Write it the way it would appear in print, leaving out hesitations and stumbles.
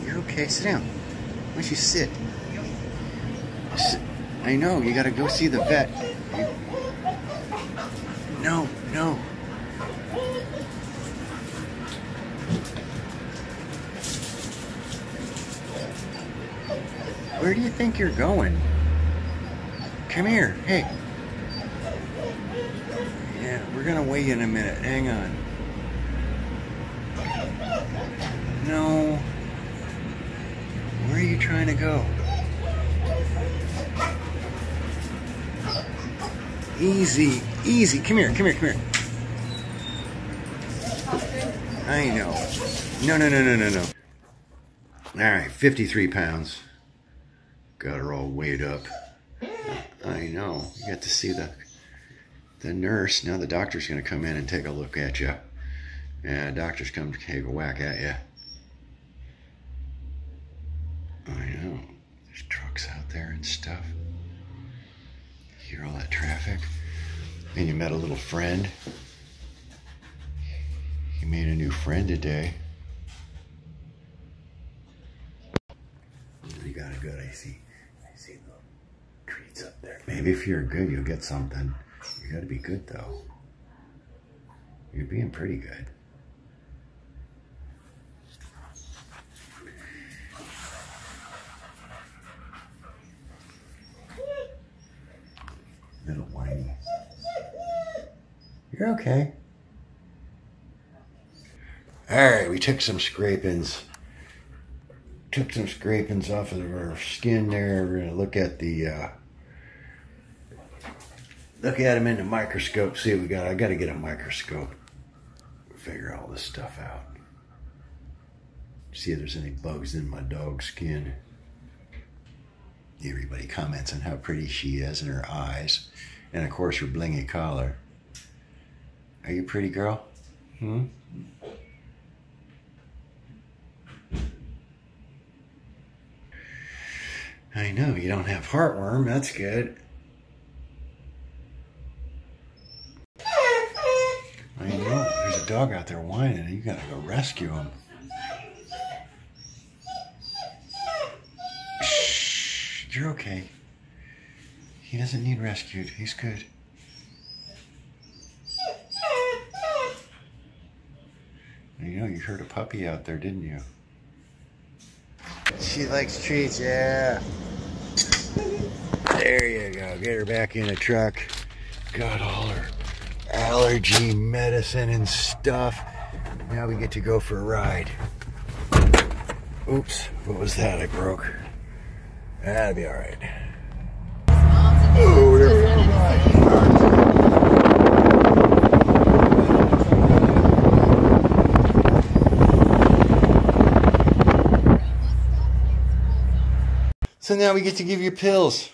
You're okay. Sit down. Why don't you sit? I know. You gotta go see the vet. No, no. Where do you think you're going? Come here. Hey. Yeah, we're gonna weigh you in a minute. Hang on. No. Where are you trying to go? Easy, easy. Come here, come here, come here. I know. No, no, no, no, no, no. All right, 53 pounds. Got her all weighed up. I know. You got to see the nurse. Now the doctor's going to come in and take a look at you. Yeah, doctor's come to take a whack at you. I know. There's trucks out there and stuff. You hear all that traffic? And you met a little friend. You made a new friend today. You got a good, I see the treats up there. Maybe if you're good, you'll get something. You gotta be good though. You're being pretty good. Little whiny. You're okay. Alright, we took some scrapings. Took some scrapings off of her skin there. We're gonna look at them in the microscope, see what we got. I gotta get a microscope. Figure all this stuff out. See if there's any bugs in my dog's skin. Everybody comments on how pretty she is and her eyes. And of course her blingy collar. Are you a pretty girl? Hmm? I know, you don't have heartworm, that's good. I know, there's a dog out there whining and you gotta go rescue him. Shh, you're okay. He doesn't need rescued, he's good. You know, you heard a puppy out there, didn't you? She likes treats, yeah. There you go. Get her back in the truck. Got all her allergy medicine and stuff. Now we get to go for a ride. Oops, what was that I broke? That'll be all right. Oh, there we go. So now we get to give you pills.